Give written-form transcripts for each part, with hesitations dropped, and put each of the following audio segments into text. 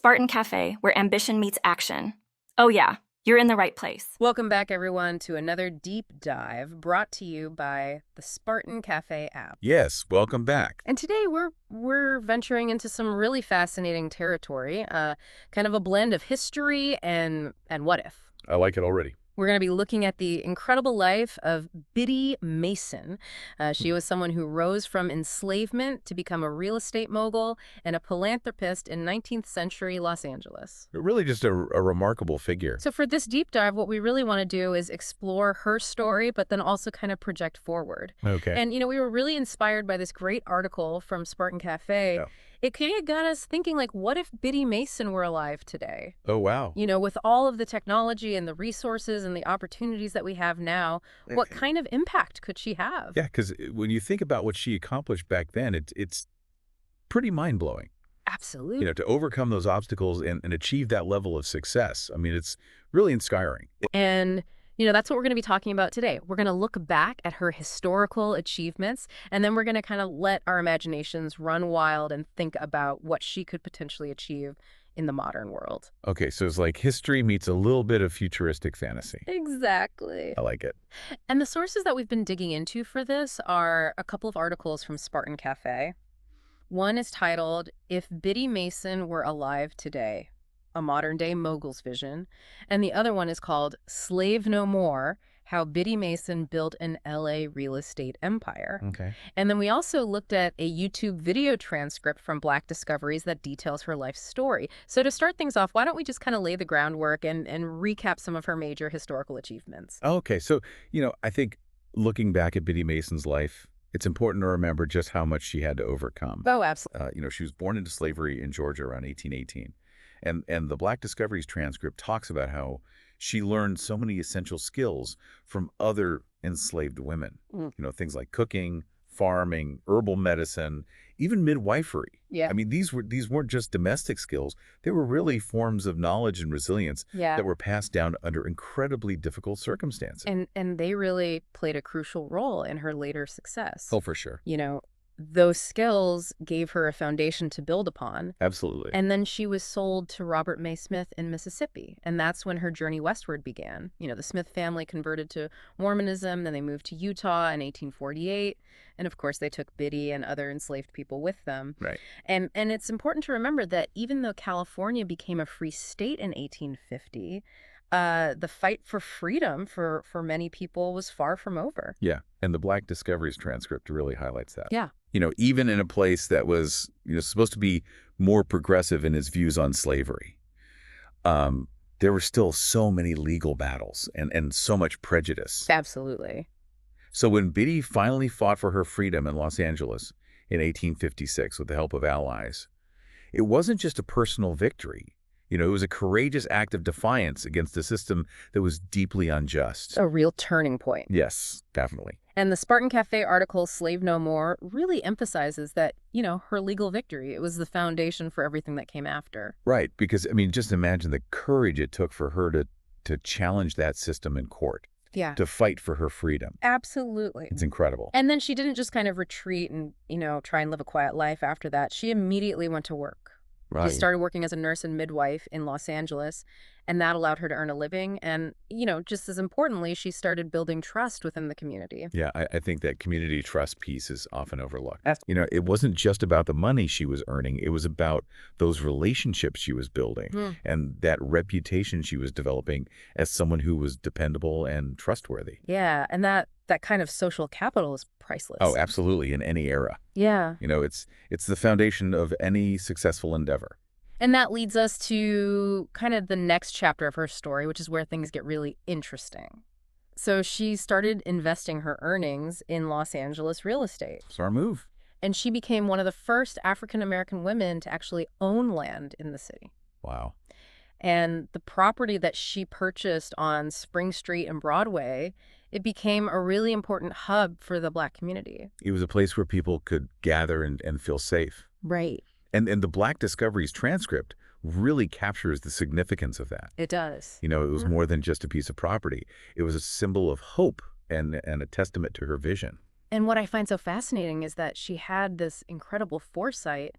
Spartan Cafe, where ambition meets action. Oh yeah, you're in the right place. Welcome back, everyone, to another deep dive brought to you by the Spartan Cafe app. Yes, welcome back. And today we're venturing into some really fascinating territory, kind of a blend of history and what if. I like it already. We're going to be looking at the incredible life of Biddy Mason. She was someone who rose from enslavement to become a real estate mogul and a philanthropist in 19th century Los Angeles. Really just a remarkable figure. So for this deep dive, what we really want to do is explore her story, but then also kind of project forward. Okay. And, we were really inspired by this great article from Spartan Cafe. Yeah. It kind of got us thinking, like, what if Biddy Mason were alive today? Oh, wow. With all of the technology and the resources and the opportunities that we have now, what kind of impact could she have? Yeah, because when you think about what she accomplished back then, it's pretty mind-blowing. Absolutely. To overcome those obstacles and achieve that level of success. I mean, it's really inspiring. And that's what we're going to be talking about today. We're going to look back at her historical achievements, and then we're going to kind of let our imaginations run wild and think about what she could potentially achieve in the modern world. Okay, so it's like history meets a little bit of futuristic fantasy. Exactly. I like it. And the sources that we've been digging into for this are a couple of articles from Spartan Cafe. One is titled, "If Biddy Mason Were Alive Today, a Modern-Day Mogul's Vision," and the other one is called "Slave No More, How Biddy Mason Built an LA Real Estate Empire." Okay. And then we also looked at a YouTube video transcript from Black Discoveries that details her life story. So to start things off, why don't we just kind of lay the groundwork and recap some of her major historical achievements? Okay, so, I think looking back at Biddy Mason's life, it's important to remember just how much she had to overcome. Oh, absolutely. She was born into slavery in Georgia around 1818. And the Black Discoveries transcript talks about how she learned so many essential skills from other enslaved women. Things like cooking, farming, herbal medicine, even midwifery. Yeah. I mean, these weren't just domestic skills. They were really forms of knowledge and resilience that were passed down under incredibly difficult circumstances. And they really played a crucial role in her later success. Oh, for sure. Those skills gave her a foundation to build upon. Absolutely. And then she was sold to Robert May Smith in Mississippi. And that's when her journey westward began. The Smith family converted to Mormonism, then they moved to Utah in 1848. And of course, they took Biddy and other enslaved people with them. Right. And it's important to remember that even though California became a free state in 1850, the fight for freedom for many people was far from over. Yeah. And the Black Discoveries transcript really highlights that. Yeah. Even in a place that was, supposed to be more progressive in its views on slavery, there were still so many legal battles and so much prejudice. Absolutely. So when Biddy finally fought for her freedom in Los Angeles in 1856 with the help of allies, it wasn't just a personal victory. It was a courageous act of defiance against a system that was deeply unjust. A real turning point. Yes, definitely. And the Spartan Cafe article, "Slave No More," really emphasizes that, her legal victory, it was the foundation for everything that came after. Right, because, just imagine the courage it took for her to challenge that system in court. Yeah. To fight for her freedom. Absolutely. It's incredible. And then she didn't just kind of retreat and, try and live a quiet life after that. She immediately went to work. Right. She started working as a nurse and midwife in Los Angeles, and that allowed her to earn a living. And, just as importantly, she started building trust within the community. Yeah, I think that community trust piece is often overlooked. It wasn't just about the money she was earning. It was about those relationships she was building and that reputation she was developing as someone who was dependable and trustworthy. Yeah, and that kind of social capital is priceless. Oh, absolutely, in any era. Yeah. It's the foundation of any successful endeavor. And that leads us to kind of the next chapter of her story, which is where things get really interesting. So she started investing her earnings in Los Angeles real estate. It's our move. And she became one of the first African-American women to actually own land in the city. Wow. And the property that she purchased on Spring Street and Broadway, it became a really important hub for the Black community. It was a place where people could gather and feel safe. Right. And the Black Discoveries transcript really captures the significance of that. It does. It was more than just a piece of property. It was a symbol of hope and a testament to her vision. And what I find so fascinating is that she had this incredible foresight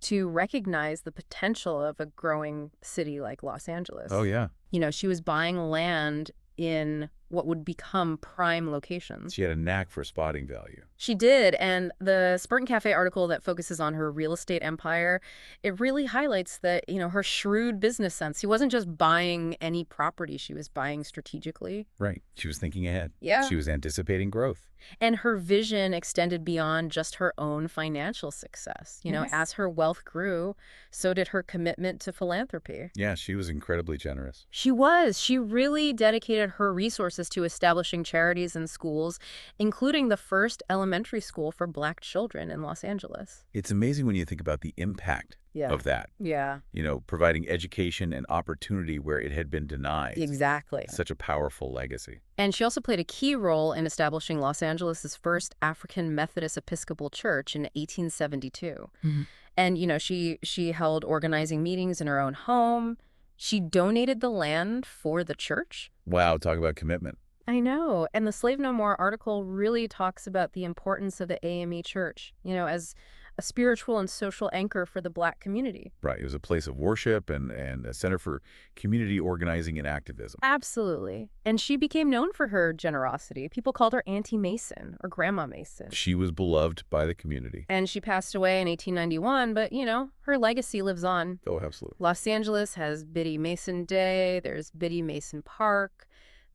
to recognize the potential of a growing city like Los Angeles. Oh, yeah. She was buying land in what would become prime locations. She had a knack for spotting value. She did, and the Spartan Cafe article that focuses on her real estate empire, it really highlights that, her shrewd business sense. She wasn't just buying any property, she was buying strategically. Right. She was thinking ahead. Yeah. She was anticipating growth. And her vision extended beyond just her own financial success. Yes. As her wealth grew, so did her commitment to philanthropy. Yeah, she was incredibly generous. She was. She really dedicated her resources to establishing charities and schools, including the first elementary school for Black children in Los Angeles. It's amazing when you think about the impact of that. Yeah. Providing education and opportunity where it had been denied. Exactly. Such a powerful legacy. And she also played a key role in establishing Los Angeles' first African Methodist Episcopal Church in 1872. Mm-hmm. And, she held organizing meetings in her own home. She donated the land for the church. Wow, talk about commitment. I know. And the Slave No More article really talks about the importance of the AME Church, as a spiritual and social anchor for the Black community. Right. It was a place of worship and a center for community organizing and activism. Absolutely. And she became known for her generosity. People called her Auntie Mason or Grandma Mason. She was beloved by the community. And she passed away in 1891, but, her legacy lives on. Oh, absolutely. Los Angeles has Biddy Mason Day. There's Biddy Mason Park.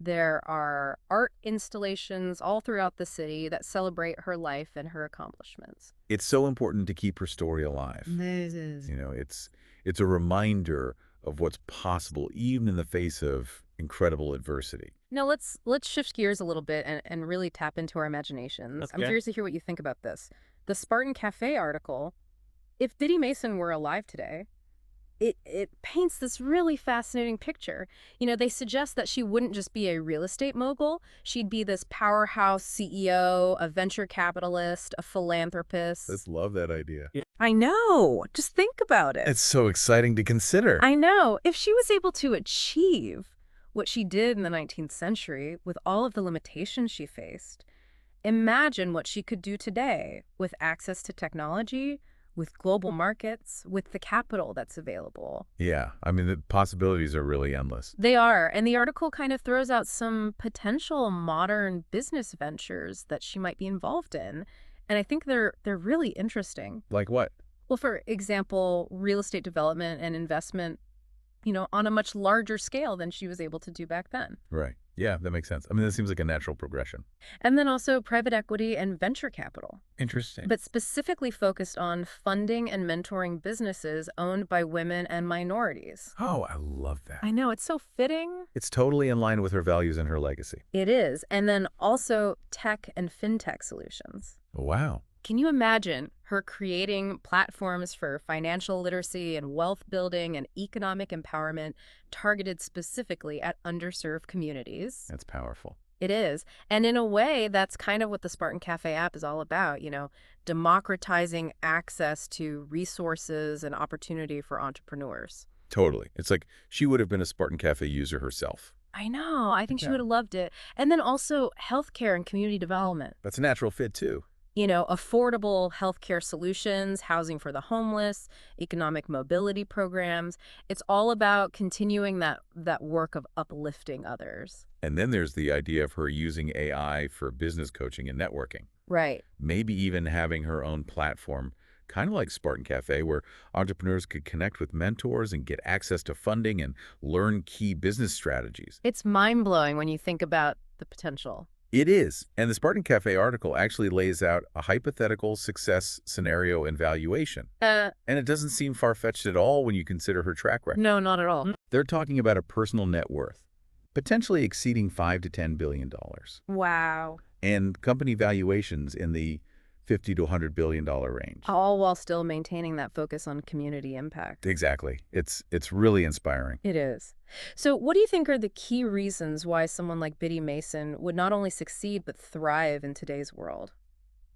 There are art installations all throughout the city that celebrate her life and her accomplishments. It's so important to keep her story alive. It is. It's a reminder of what's possible even in the face of incredible adversity. Now let's shift gears a little bit and really tap into our imaginations. Okay. I'm curious to hear what you think about this. The Spartan Cafe article, if Biddy Mason were alive today, it paints this really fascinating picture. They suggest that she wouldn't just be a real estate mogul. She'd be this powerhouse CEO, a venture capitalist, a philanthropist. I just love that idea. I know. Just think about it. It's so exciting to consider. I know. If she was able to achieve what she did in the 19th century with all of the limitations she faced, imagine what she could do today with access to technology, with global markets, with the capital that's available. Yeah, the possibilities are really endless. They are, and the article kind of throws out some potential modern business ventures that she might be involved in, and I think they're really interesting. Like what? Well, for example, real estate development and investment, on a much larger scale than she was able to do back then. Right. Yeah, that makes sense. That seems like a natural progression. And then also private equity and venture capital. Interesting. But specifically focused on funding and mentoring businesses owned by women and minorities. Oh, I love that. I know, it's so fitting. It's totally in line with her values and her legacy. It is. And then also tech and fintech solutions. Wow. Can you imagine her creating platforms for financial literacy and wealth building and economic empowerment targeted specifically at underserved communities? That's powerful. It is. And in a way, that's kind of what the Spartan Cafe app is all about, democratizing access to resources and opportunity for entrepreneurs. Totally. It's like she would have been a Spartan Cafe user herself. I know. I think she would have loved it. And then also healthcare and community development. That's a natural fit, too. Affordable healthcare solutions, housing for the homeless, economic mobility programs. It's all about continuing that work of uplifting others. And then there's the idea of her using AI for business coaching and networking. Right. Maybe even having her own platform, kind of like Spartan Cafe, where entrepreneurs could connect with mentors and get access to funding and learn key business strategies. It's mind-blowing when you think about the potential. It is. And the Spartan Cafe article actually lays out a hypothetical success scenario and valuation. And it doesn't seem far-fetched at all when you consider her track record. No, not at all. They're talking about a personal net worth, potentially exceeding $5 to $10 billion. Wow. And company valuations in the $50 to $100 billion range. All while still maintaining that focus on community impact. Exactly. It's really inspiring. It is. So what do you think are the key reasons why someone like Biddy Mason would not only succeed but thrive in today's world?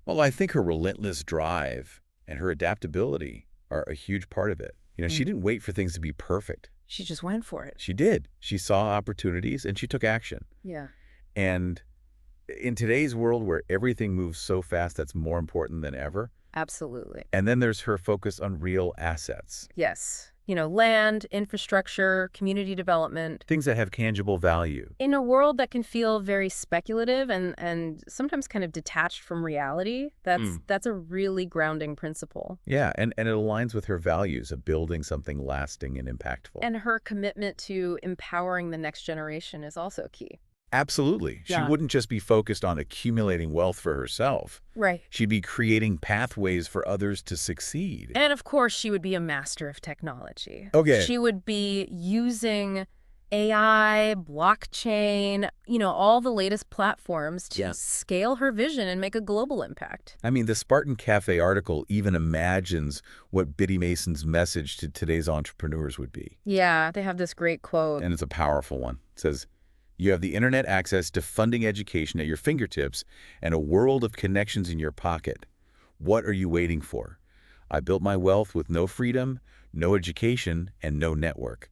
Well, I think her relentless drive and her adaptability are a huge part of it. She didn't wait for things to be perfect. She just went for it. She did. She saw opportunities and she took action. Yeah. And in today's world where everything moves so fast, that's more important than ever. Absolutely. And then there's her focus on real assets, Yes. Land, infrastructure, community development. things that have tangible value. In a world that can feel very speculative and sometimes kind of detached from reality, that's a really grounding principle. Yeah, and it aligns with her values of building something lasting and impactful. And her commitment to empowering the next generation is also key. Absolutely. She Yeah. wouldn't just be focused on accumulating wealth for herself. Right. She'd be creating pathways for others to succeed. And of course, she would be a master of technology. Okay. She would be using AI, blockchain, all the latest platforms to scale her vision and make a global impact. I mean, the Spartan Cafe article even imagines what Biddy Mason's message to today's entrepreneurs would be. Yeah, they have this great quote. And it's a powerful one. It says, "You have the internet access to funding education at your fingertips and a world of connections in your pocket. What are you waiting for? I built my wealth with no freedom, no education, and no network.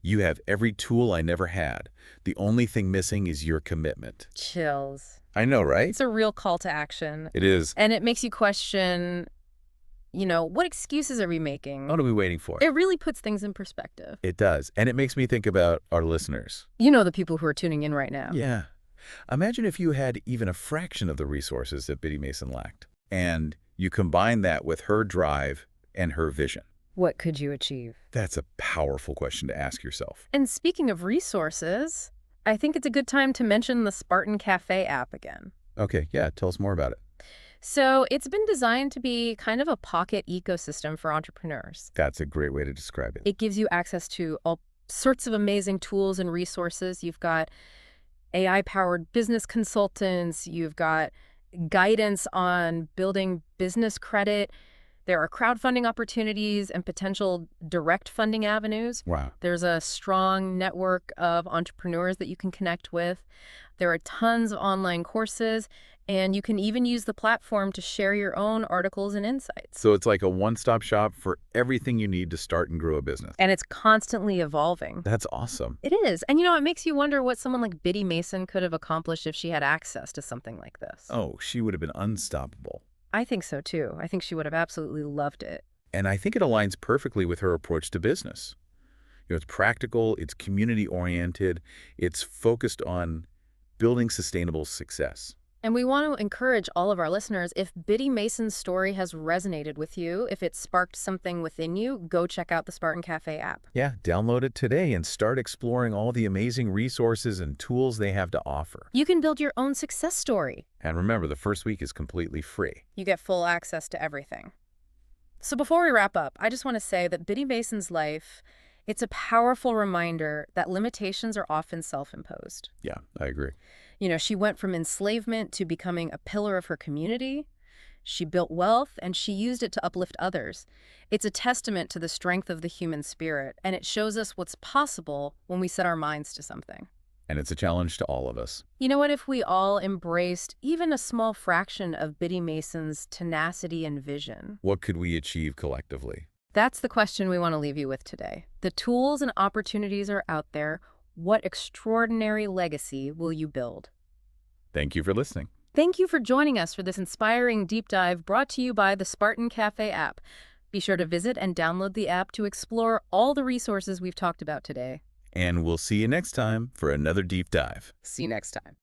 You have every tool I never had. The only thing missing is your commitment." Chills. I know, right? It's a real call to action. It is. And it makes you question, what excuses are we making? What are we waiting for? It really puts things in perspective. It does. And it makes me think about our listeners. The people who are tuning in right now. Yeah. Imagine if you had even a fraction of the resources that Biddy Mason lacked, and you combine that with her drive and her vision. What could you achieve? That's a powerful question to ask yourself. And speaking of resources, I think it's a good time to mention the Spartan Cafe app again. Okay, yeah, tell us more about it. So it's been designed to be kind of a pocket ecosystem for entrepreneurs. That's a great way to describe it. It gives you access to all sorts of amazing tools and resources. You've got AI-powered business consultants. You've got guidance on building business credit. There are crowdfunding opportunities and potential direct funding avenues. Wow. There's a strong network of entrepreneurs that you can connect with. There are tons of online courses, and you can even use the platform to share your own articles and insights. So it's like a one-stop shop for everything you need to start and grow a business. And it's constantly evolving. That's awesome. It is. And it makes you wonder what someone like Biddy Mason could have accomplished if she had access to something like this. Oh, she would have been unstoppable. I think so, too. I think she would have absolutely loved it. And I think it aligns perfectly with her approach to business. It's practical, it's community-oriented, it's focused on building sustainable success. And we want to encourage all of our listeners, if Biddy Mason's story has resonated with you, if it sparked something within you, go check out the Spartan Cafe app. Yeah, download it today and start exploring all the amazing resources and tools they have to offer. You can build your own success story. And remember, the first week is completely free. You get full access to everything. So before we wrap up, I just want to say that Biddy Mason's life, it's a powerful reminder that limitations are often self-imposed. Yeah, I agree. She went from enslavement to becoming a pillar of her community. She built wealth, and she used it to uplift others. It's a testament to the strength of the human spirit, and it shows us what's possible when we set our minds to something. And it's a challenge to all of us. You know what? If we all embraced even a small fraction of Biddy Mason's tenacity and vision, What could we achieve collectively? that's the question we want to leave you with today. The tools and opportunities are out there. What extraordinary legacy will you build? Thank you for listening. Thank you for joining us for this inspiring deep dive brought to you by the Spartan Cafe app. Be sure to visit and download the app to explore all the resources we've talked about today. And we'll see you next time for another deep dive. See you next time.